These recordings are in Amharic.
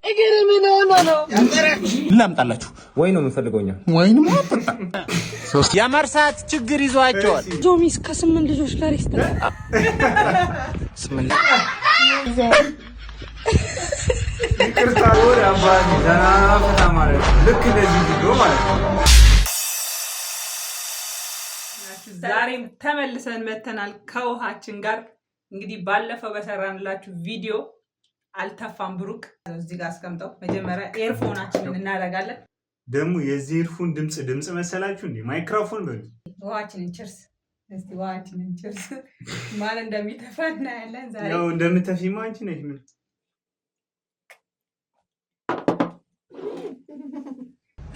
እግር ምን ሆኖ ነው? ላምጣላችሁ ወይ ነው የምፈልገውኛ ወይን ማጥጣ ሶስት የመርሳት ችግር ይዟቸዋል። ጆሚስ ከ8 ልጆች ጋር ይስተላል። 8 ይቅርታ ወደ አባዲ ዳና ፈታ ማለት ልክ እንደዚህ ቪዲዮ ማለት ነው። ዛሬም ተመልሰን መተናል ከውሃችን ጋር። እንግዲህ ባለፈው በሰራንላችሁ ቪዲዮ አልተፋም ብሩክ እዚህ ጋር አስቀምጠው መጀመሪያ ኤርፎናችንን እናደርጋለን። ደግሞ የዚህ ኤርፎን ድምጽ መሰላችሁ እንዴ? ማይክሮፎን በሉ። ውሃችንን ችርስ እስቲ ውሃችንን ችርስ ማን እንደሚተፋ እናያለን ዛሬ። ያው እንደምትተፊማ አንቺ ነሽ። ምን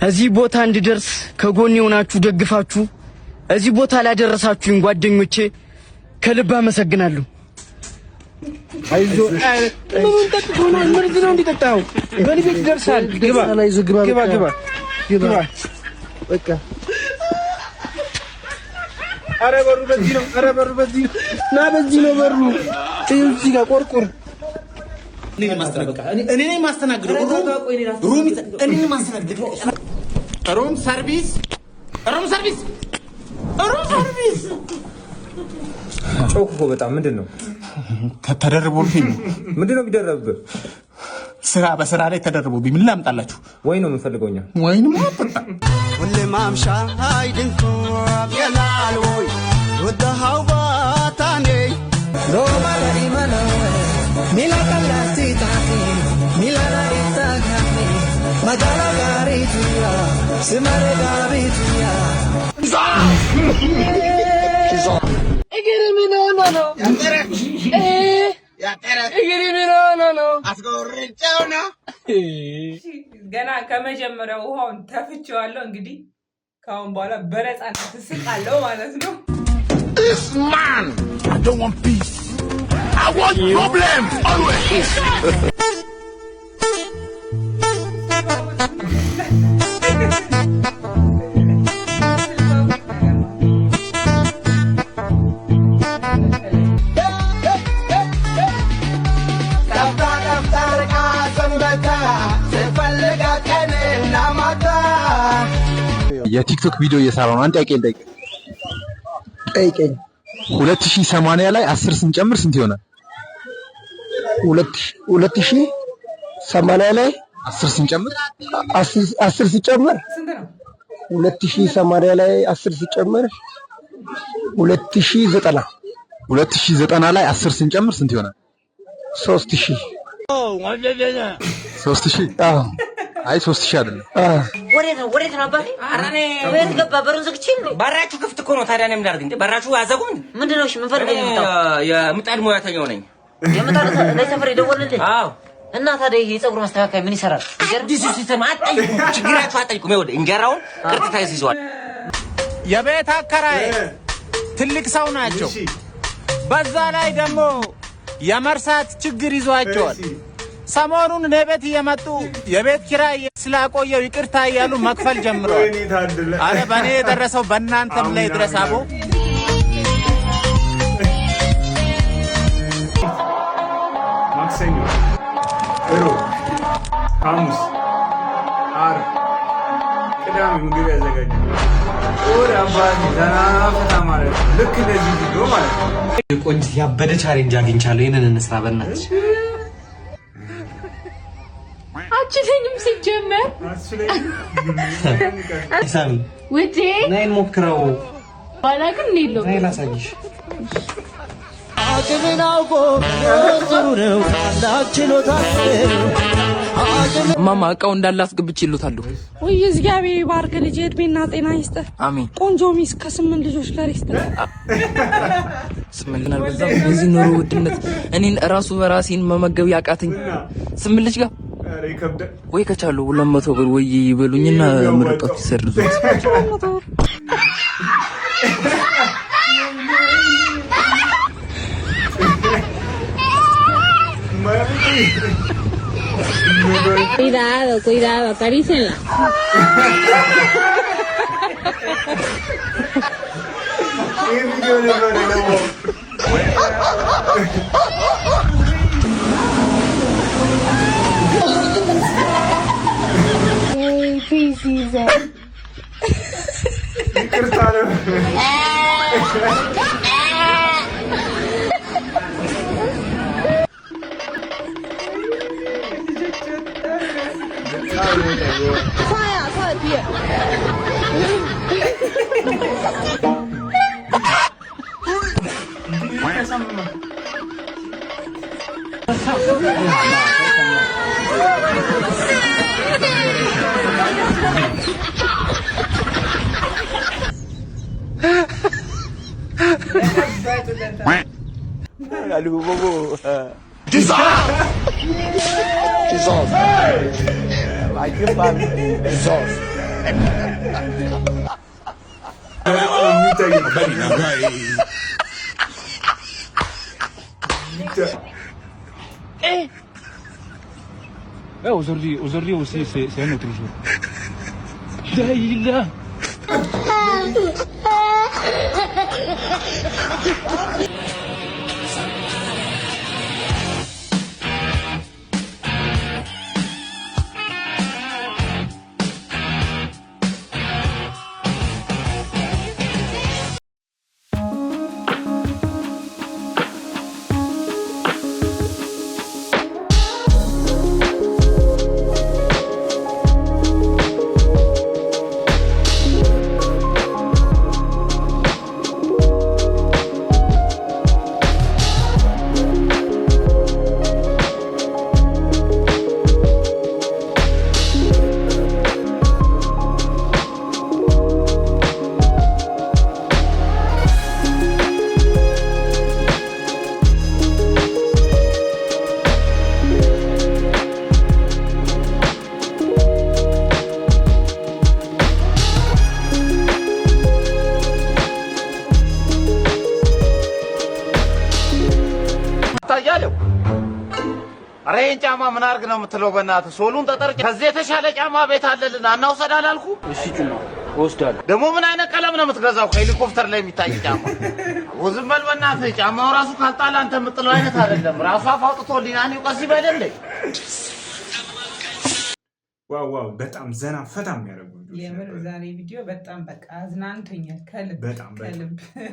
እዚህ ቦታ እንድደርስ ከጎኔ ሆናችሁ ደግፋችሁ እዚህ ቦታ ላደረሳችሁኝ ጓደኞቼ ከልብ አመሰግናለሁ። አይዞ ምኑን ጠጥቶናል? ምርዝ ነው እንዲጠጣው በልቤት ይደርሳል። ግባ በቃ ኧረ በሩ በዚህ ነው። ኧረ በሩ በዚህ ና፣ በዚህ ነው በሩ። እዚህ ጋር ቆርቆር። እኔ ነኝ ማስተናግደው። ሩም ሰርቪስ ጮኩ በጣም ምንድነው? ተደርቦብኝ ነው። ምንድነው ቢደረብህ? ስራ በስራ ላይ ተደርቦብኝ። ምን ላምጣላችሁ? ወይ ነው የምፈልገውኛ ወይን ማጥጣ ሁሌ ማምሻ አይድንኩ ያላል ወይ ወደሃው ባታኔ ሮማላ ኢማና ሚላካላ ሲታቲ ሚላላ ኢታጋኒ ማጋላ ጋሪቱያ ስማሬ ጋሪቱያ እግር ምን ሆኖ ነው? እግር ምን ሆኖ ነው? አስጎርጫው ነው። ገና ከመጀመሪያው ውሃውን ተፍቼዋለሁ። እንግዲህ ካሁን በኋላ በነፃነት እስቃለሁ ማለት ነው። This man, I don't want peace. I want problems always. የቲክቶክ ቪዲዮ እየሰራው ነው። አንድ ጠይቀኝ 2080 ላይ 10 ስንጨምር ስንት ይሆናል? 2080 ላይ 10 ስንጨምር 10 ሲጨመር ስንት ነው? 2080 ላይ 10 ሲጨመር 2090 2090 ላይ 10 ስንጨምር ስንት ይሆናል? 3000 አዎ። አይ 3000 አይደለም። ወዴት ነው አባቴ? አራኔ ወዴት ገባ? በሩን ዘግቼኝ ነው። በራችሁ ክፍት እኮ ነው። ታዲያ እኔ ምን ላድርግ እንዴ? በራችሁ አዘጉም። ምንድነው? እሺ ምን ፈልገህ ነው? የምጣድ ሙያተኛው ነኝ። የምጣድ ለሰፈር የደወልልኝ? አዎ። እና ታዲያ የፀጉር ማስተካከያ ምን ይሰራል? ዲስ ሲስተም አጠይቁ፣ ችግራችሁ አጠይቁ። ይወደ እንጀራውን ቅርጥታ ይዟል። የቤት አከራይ ትልቅ ሰው ናቸው። በዛ ላይ ደግሞ የመርሳት ችግር ይዟቸዋል። ሰሞኑን እኔ ቤት እየመጡ የቤት ኪራይ ስላቆየው ይቅርታ እያሉ መክፈል ጀምረዋል። አረ በእኔ የደረሰው በእናንተም ላይ ድረስ። አቦ ማክሰኞ፣ ሮብ፣ ሐሙስ፣ ዓርብ፣ ቅዳሜ ምግብ ያዘጋጃል። ወደ አባዲ ዳና ፈታ ማለት ልክ እንደዚህ ቪዲዮ ማለት ነው። ቆንጆ ያበደ ቻሌንጅ አግኝቻለሁ። ይሄንን እንስራ በእናትሽ። አችተኝም ሲጀመር ሳሚ ወዴ ነይን ሞክረው ባላግን ነው ነይ ላሳይሽ። አቅምን አውቆ ጥሩ ነው ላችሎታ ማማ እቃው እንዳለ አስገብቼልዎታለሁ። ወይ እግዚአብሔር ይባርክ ልጅ እድሜና ጤና ይስጥ። አሜን። ቆንጆ ሚስ ከ8 ልጆች ጋር ይስጥ። ስምልናል በዛው በዚህ ኑሮ ውድነት እኔን ራሱ በራሴን መመገብ ያቃተኝ 8 ልጅ ጋር ወይ ከቻሉ 200 ብር ወይ ይበሉኝና ምርቃት ይሰርዙት። Cuidado, acarícienla. ሲይዘው ይቅርታ ነው። Aduh, bobo. Jesus. Like you, Bob. Jesus. Aujourd'hui aussi, c'est un autre jour. Daïla. አሬን ጫማ ምን አርግ ነው የምትለው? በእናትህ ሶሉን ተጠርጭ ከዚህ የተሻለ ጫማ ቤት አለልን አናውሰድ አላልኩ? እሺ ጩማ ወስዳለሁ። ደግሞ ምን አይነት ቀለም ነው የምትገዛው? ሄሊኮፕተር ላይ የሚታይ ጫማ ወዝም በል በእናትህ። ጫማው ራሱ ካልጣላ አንተ የምጥለው አይነት አይደለም። ራሱ አፋውጥቶልኝ አኔው ቀስ ይበልልኝ። ዋው ዋው! በጣም ዘና ፈታ የሚያደርጉ የምር ዛሬ ቪዲዮ በጣም በቃ አዝናንቶኛል ከልብ በጣም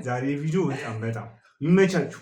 ዛሬ ቪዲዮ በጣም ይመቻችሁ።